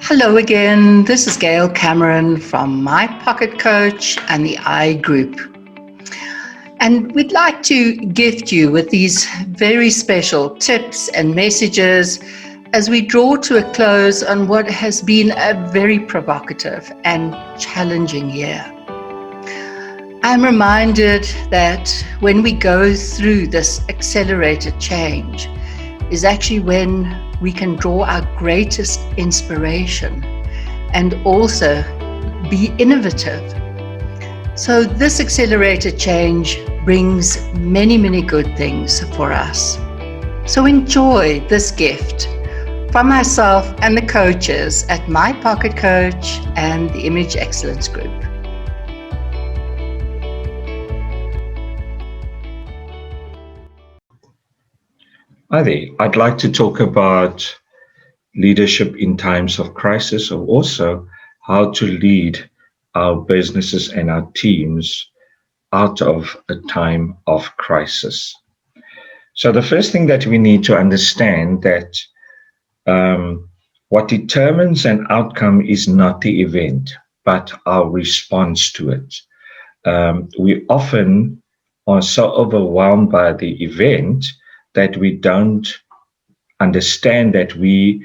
Hello again, this is Gail Cameron from My Pocket Coach and the I Group. And we'd like to gift you with these very special tips and messages as we draw to a close on what has been a very provocative and challenging year. I'm reminded that when we go through this accelerated change is actually when we can draw our greatest inspiration and also be innovative. So this accelerated change brings many, many good things for us. So enjoy this gift from myself and the coaches at My Pocket Coach and the Image Excellence Group. Hi there. I'd like to talk about leadership in times of crisis, or also how to lead our businesses and our teams out of a time of crisis. So the first thing that we need to understand that what determines an outcome is not the event, but our response to it. We often are so overwhelmed by the event that we don't understand that we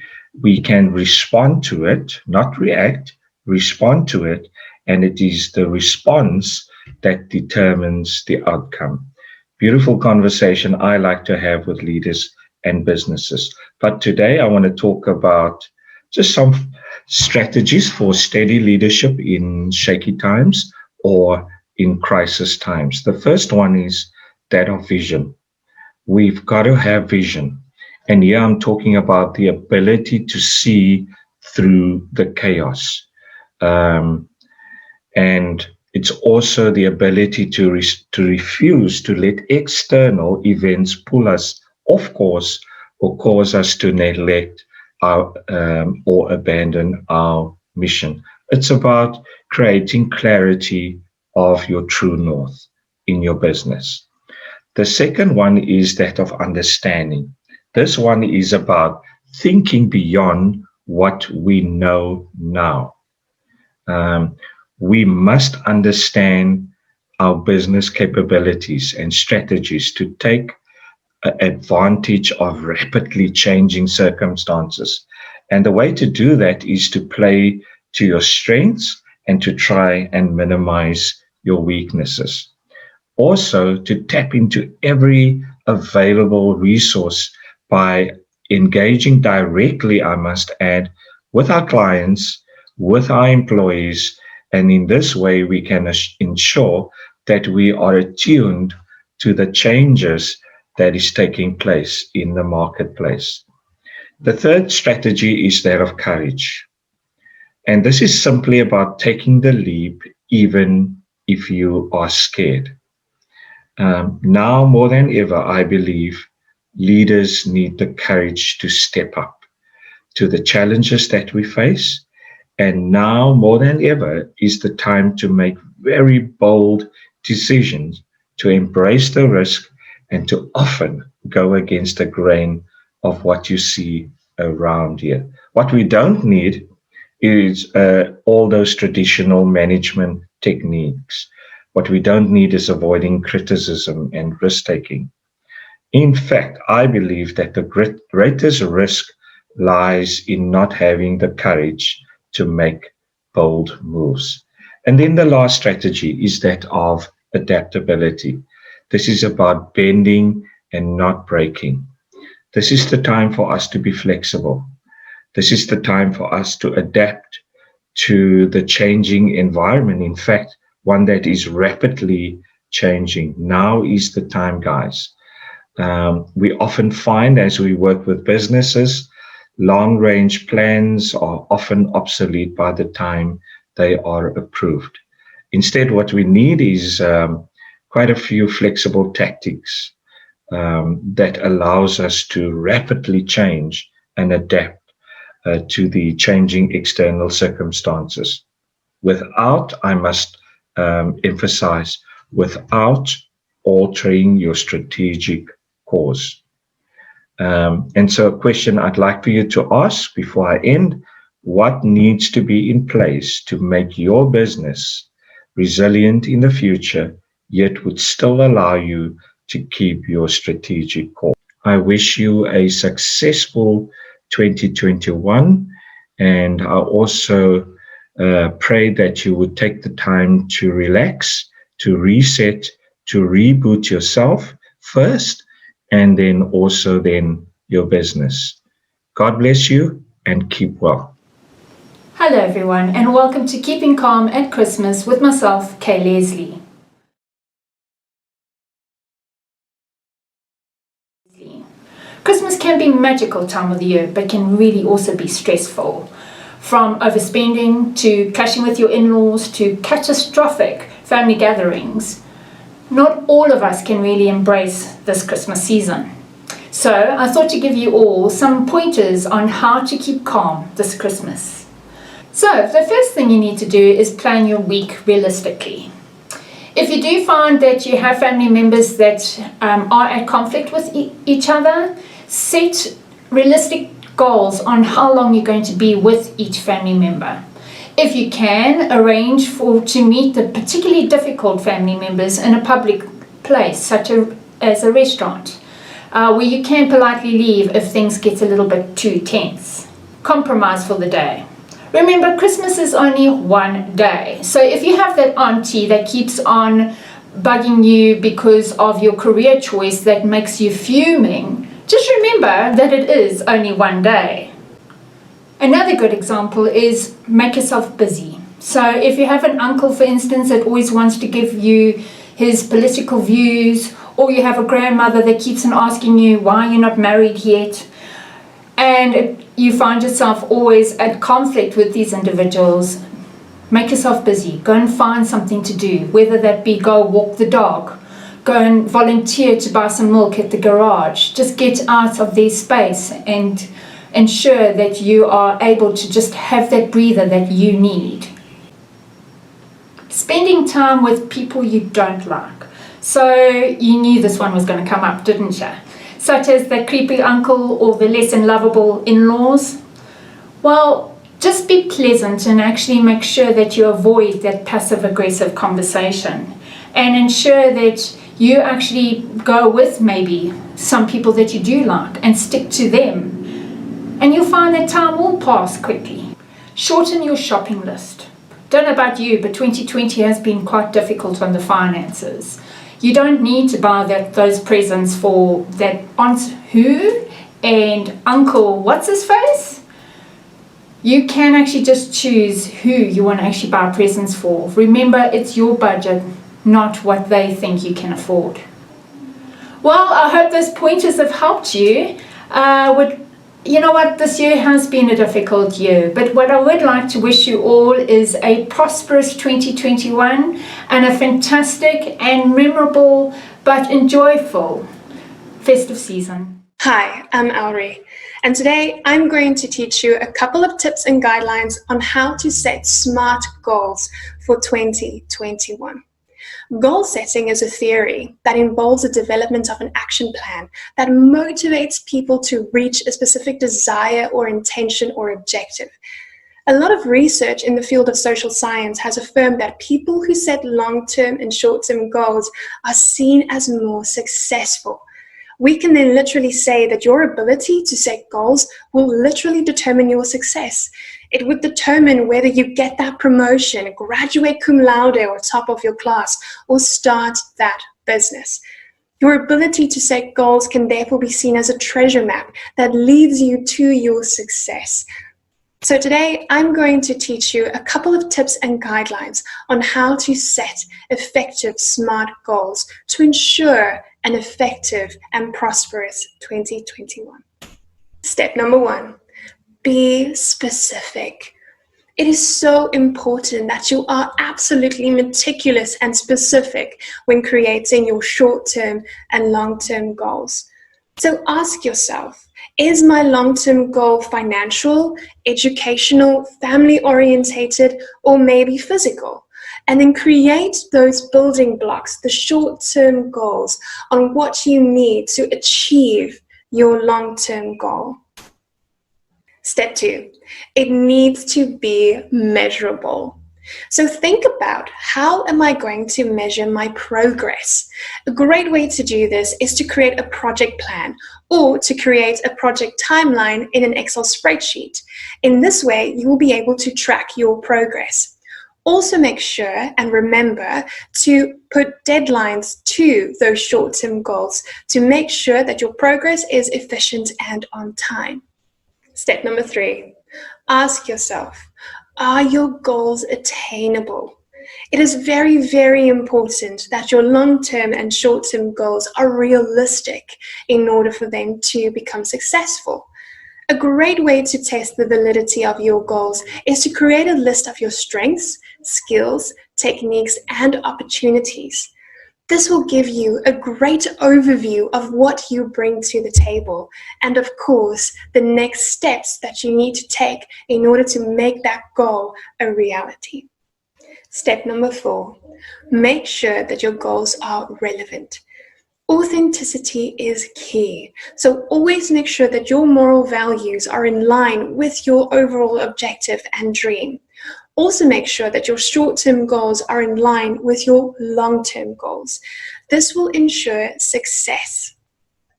can respond to it, not react, respond to it, and it is the response that determines the outcome. Beautiful conversation I like to have with leaders and businesses. But today I want to talk about just some strategies for steady leadership in shaky times or in crisis times. The first one is that of vision. We've got to have vision. And here I'm talking about the ability to see through the chaos. And it's also the ability to refuse to let external events pull us off course or cause us to neglect our or abandon our mission. It's about creating clarity of your true north in your business. The second one is that of understanding. This one is about thinking beyond what we know now. We must understand our business capabilities and strategies to take advantage of rapidly changing circumstances. And the way to do that is to play to your strengths and to try and minimize your weaknesses. Also, to tap into every available resource by engaging directly, I must add, with our clients, with our employees, and in this way we can ensure that we are attuned to the changes that is taking place in the marketplace. The third strategy is that of courage. And this is simply about taking the leap even if you are scared. Now more than ever, I believe leaders need the courage to step up to the challenges that we face. And now more than ever is the time to make very bold decisions, to embrace the risk, and to often go against the grain of what you see around here. What we don't need is all those traditional management techniques. What we don't need is avoiding criticism and risk-taking. In fact, I believe that the greatest risk lies in not having the courage to make bold moves. And then the last strategy is that of adaptability. This is about bending and not breaking. This is the time for us to be flexible. This is the time for us to adapt to the changing environment. In fact, one that is rapidly changing. Now is the time, guys. We often find as we work with businesses, long-range plans are often obsolete by the time they are approved. Instead, what we need is quite a few flexible tactics that allows us to rapidly change and adapt to the changing external circumstances. Without, I must emphasize, without altering your strategic course. And so a question I'd like for you to ask before I end, what needs to be in place to make your business resilient in the future, yet would still allow you to keep your strategic course. I wish you a successful 2021, and I also pray that you would take the time to relax, to reset, to reboot yourself first, and then also then your business. God bless you and keep well. Hello everyone, and welcome to Keeping Calm at Christmas with myself, Kay Leslie. Christmas can be a magical time of the year, but can really also be stressful. From overspending to clashing with your in-laws to catastrophic family gatherings, not all of us can really embrace this Christmas season. So I thought to give you all some pointers on how to keep calm this Christmas. So the first thing you need to do is plan your week realistically. If you do find that you have family members that are at conflict with each other, set realistic goals on how long you're going to be with each family member. If you can, arrange to meet the particularly difficult family members in a public place, such as a restaurant, where you can politely leave if things get a little bit too tense. Compromise for the day. Remember, Christmas is only one day. So if you have that auntie that keeps on bugging you because of your career choice that makes you fuming, just remember that it is only one day. Another good example is make yourself busy. So if you have an uncle, for instance, that always wants to give you his political views, or you have a grandmother that keeps on asking you why you're not married yet, and you find yourself always at conflict with these individuals, make yourself busy. Go and find something to do, whether that be go walk the dog, go and volunteer to buy some milk at the garage. Just get out of their space and ensure that you are able to just have that breather that you need. Spending time with people you don't like. So you knew this one was going to come up, didn't you? Such as the creepy uncle or the less than lovable in-laws. Well, just be pleasant and actually make sure that you avoid that passive-aggressive conversation, and ensure that you actually go with maybe some people that you do like and stick to them. And you'll find that time will pass quickly. Shorten your shopping list. Don't know about you, but 2020 has been quite difficult on the finances. You don't need to buy those presents for that aunt who and uncle what's his face. You can actually just choose who you want to actually buy presents for. Remember, it's your budget, not what they think you can afford. Well, I hope those pointers have helped you. You know what, this year has been a difficult year, but what I would like to wish you all is a prosperous 2021 and a fantastic and memorable but enjoyable festive season. Hi, I'm Elri, and today I'm going to teach you a couple of tips and guidelines on how to set SMART goals for 2021. Goal setting is a theory that involves the development of an action plan that motivates people to reach a specific desire or intention or objective. A lot of research in the field of social science has affirmed that people who set long-term and short-term goals are seen as more successful. We can then literally say that your ability to set goals will literally determine your success. It would determine whether you get that promotion, graduate cum laude or top of your class, or start that business. Your ability to set goals can therefore be seen as a treasure map that leads you to your success. So today, I'm going to teach you a couple of tips and guidelines on how to set effective SMART goals to ensure an effective and prosperous 2021. Step number 1. Be specific. It is so important that you are absolutely meticulous and specific when creating your short-term and long-term goals. So ask yourself, is my long-term goal financial, educational, family-orientated, or maybe physical? And then create those building blocks, the short-term goals on what you need to achieve your long-term goal. Step 2, it needs to be measurable. So think about, how am I going to measure my progress? A great way to do this is to create a project plan or to create a project timeline in an Excel spreadsheet. In this way, you will be able to track your progress. Also make sure and remember to put deadlines to those short-term goals to make sure that your progress is efficient and on time. Step number 3, ask yourself, are your goals attainable? It is very, very important that your long-term and short-term goals are realistic in order for them to become successful. A great way to test the validity of your goals is to create a list of your strengths, skills, techniques, and opportunities. This will give you a great overview of what you bring to the table and, of course, the next steps that you need to take in order to make that goal a reality. Step number 4, make sure that your goals are relevant. Authenticity is key, so always make sure that your moral values are in line with your overall objective and dream. Also make sure that your short-term goals are in line with your long-term goals. This will ensure success.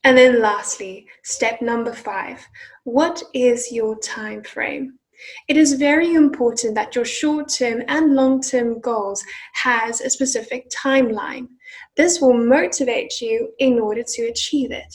And then lastly, step number 5, what is your time frame? It is very important that your short-term and long-term goals has a specific timeline. This will motivate you in order to achieve it.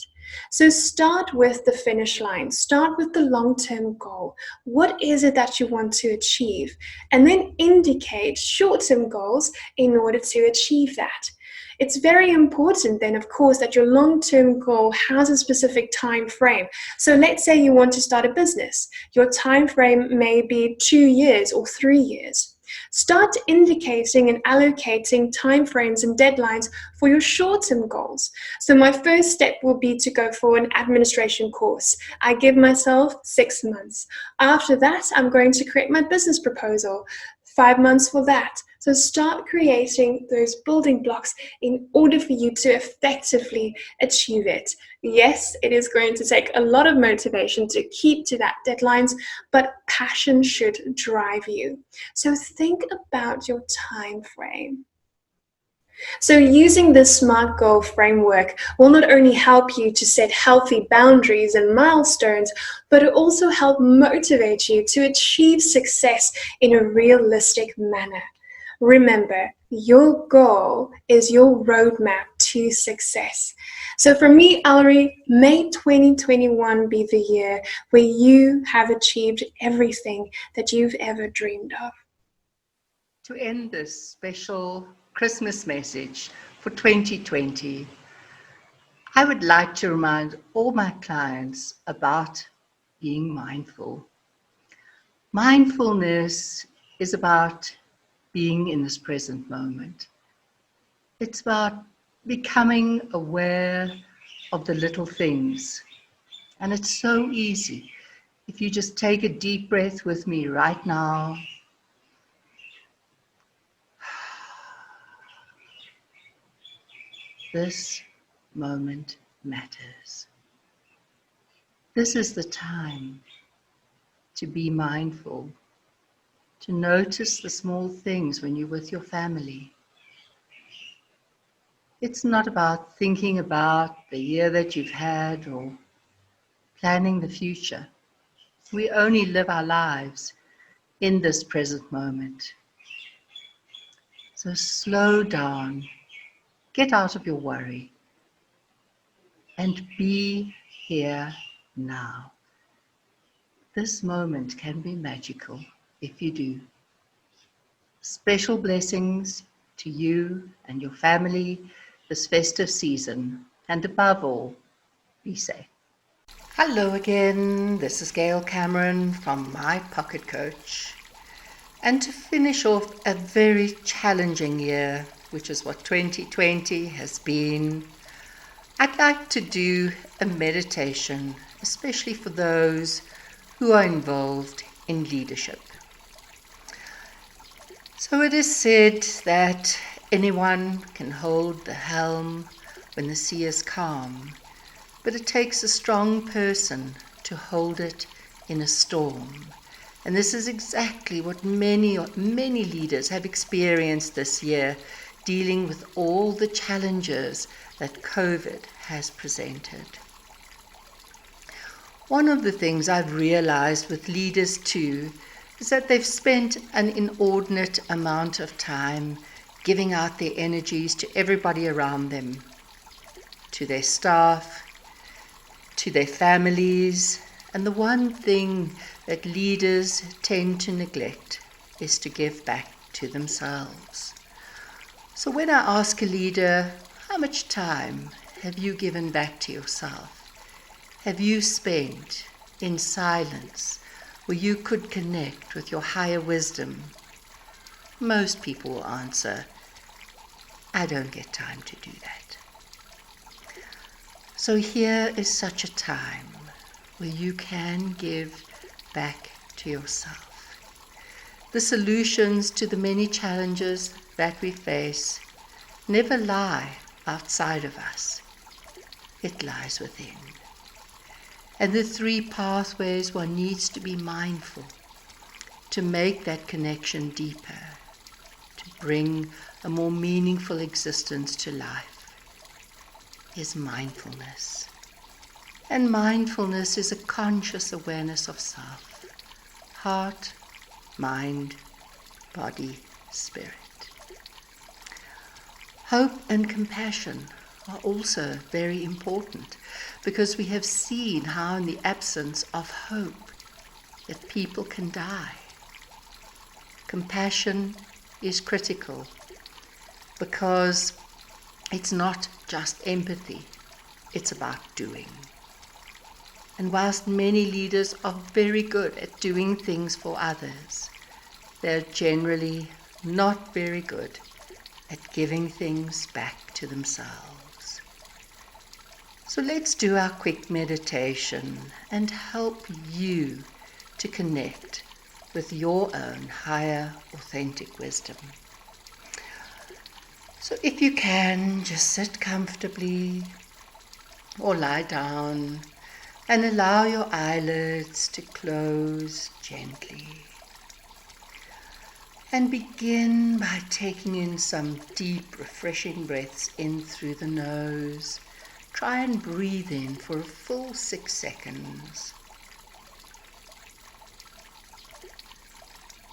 So start with the finish line, start with the long-term goal. What is it that you want to achieve? And then indicate short-term goals in order to achieve that. It's very important then, of course, that your long-term goal has a specific time frame. So let's say you want to start a business. Your time frame may be 2 years or 3 years. Start indicating and allocating timeframes and deadlines for your short-term goals. So my first step will be to go for an administration course. I give myself 6 months. After that, I'm going to create my business proposal. 5 months for that. So start creating those building blocks in order for you to effectively achieve it. Yes, it is going to take a lot of motivation to keep to that deadlines, but passion should drive you. So think about your time frame. So using this SMART goal framework will not only help you to set healthy boundaries and milestones, but it also help motivate you to achieve success in a realistic manner. Remember, your goal is your roadmap to success. So for me, Elri, may 2021 be the year where you have achieved everything that you've ever dreamed of. To end this special Christmas message for 2020, I would like to remind all my clients about being mindful. Mindfulness is about being in this present moment. It's about becoming aware of the little things. And it's so easy. If you just take a deep breath with me right now. This moment matters. This is the time to be mindful, to notice the small things when you're with your family. It's not about thinking about the year that you've had or planning the future. We only live our lives in this present moment. So slow down, get out of your worry, and be here now. This moment can be magical if you do. Special blessings to you and your family this festive season, and above all, be safe. Hello again, this is Gail Cameron from My Pocket Coach. And to finish off a very challenging year, which is what 2020 has been, I'd like to do a meditation, especially for those who are involved in leadership. So it is said that anyone can hold the helm when the sea is calm, but it takes a strong person to hold it in a storm. And this is exactly what many leaders have experienced this year, dealing with all the challenges that COVID has presented. One of the things I've realized with leaders too is that they've spent an inordinate amount of time giving out their energies to everybody around them, to their staff, to their families, and the one thing that leaders tend to neglect is to give back to themselves. So when I ask a leader, how much time have you given back to yourself? Have you spent in silence where you could connect with your higher wisdom? Most people will answer, I don't get time to do that. So here is such a time where you can give back to yourself. The solutions to the many challenges that we face never lie outside of us. It lies within. And the three pathways one needs to be mindful to make that connection deeper, to bring a more meaningful existence to life, is mindfulness. And mindfulness is a conscious awareness of self, heart, mind, body, spirit. Hope and compassion are also very important because we have seen how in the absence of hope that people can die. Compassion is critical because it's not just empathy, it's about doing. And whilst many leaders are very good at doing things for others, they're generally not very good at giving things back to themselves. So let's do our quick meditation and help you to connect with your own higher, authentic wisdom. So if you can, just sit comfortably or lie down and allow your eyelids to close gently. And begin by taking in some deep, refreshing breaths in through the nose. Try and breathe in for a full 6 seconds.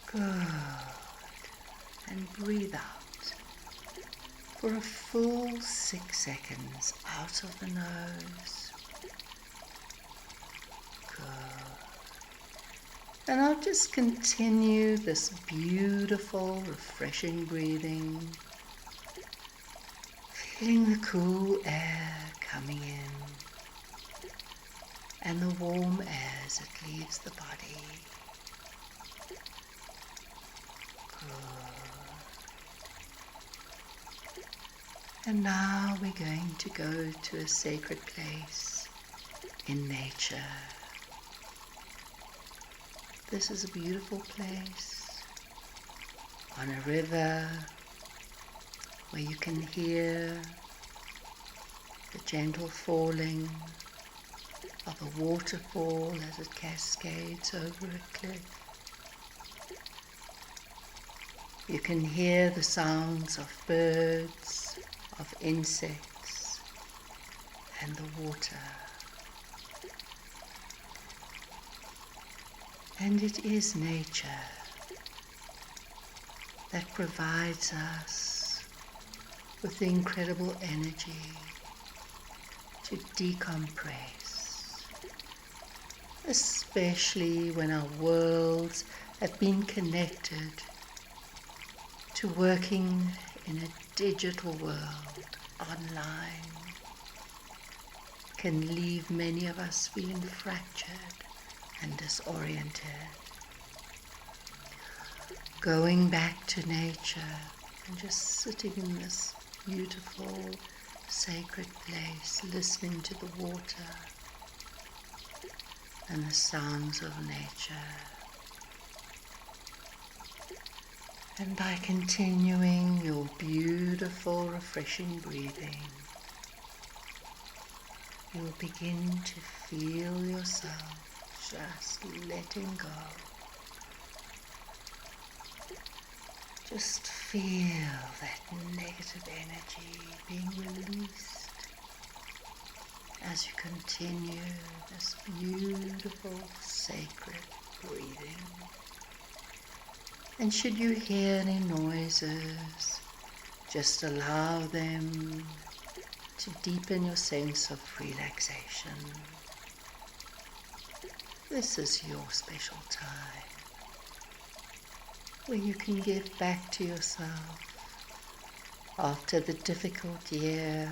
Good. And breathe out for a full 6 seconds out of the nose. Good. And I'll just continue this beautiful, refreshing breathing, feeling the cool air coming in and the warm air as it leaves the body. Good. And now we're going to go to a sacred place in nature. This is a beautiful place on a river where you can hear the gentle falling of a waterfall as it cascades over a cliff. You can hear the sounds of birds, of insects, and the water. And it is nature that provides us with the incredible energy to decompress, especially when our worlds have been connected to working in a digital world online. Can leave many of us feeling fractured and disoriented. Going back to nature and just sitting in this beautiful sacred place, listening to the water and the sounds of nature. And by continuing your beautiful, refreshing breathing, you'll begin to feel yourself just letting go. Just feel that negative energy being released as you continue this beautiful, sacred breathing. And should you hear any noises, just allow them to deepen your sense of relaxation. This is your special time where you can give back to yourself after the difficult year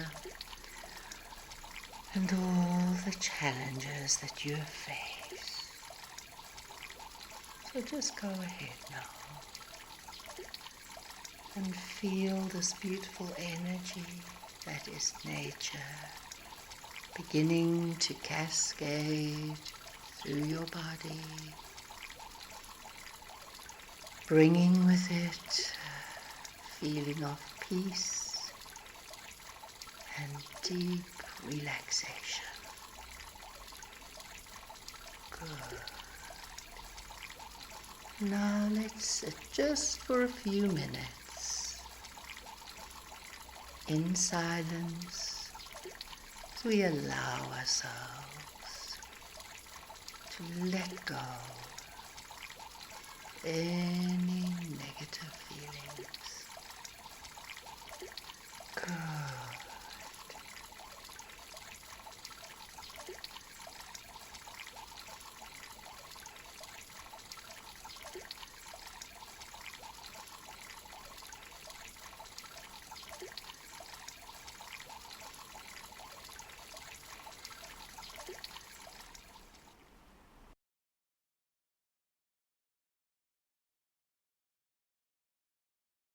and all the challenges that you have faced. So just go ahead now and feel this beautiful energy that is nature beginning to cascade through your body, bringing with it a feeling of peace and deep relaxation. Good. Now let's sit just for a few minutes in silence as we allow ourselves to let go of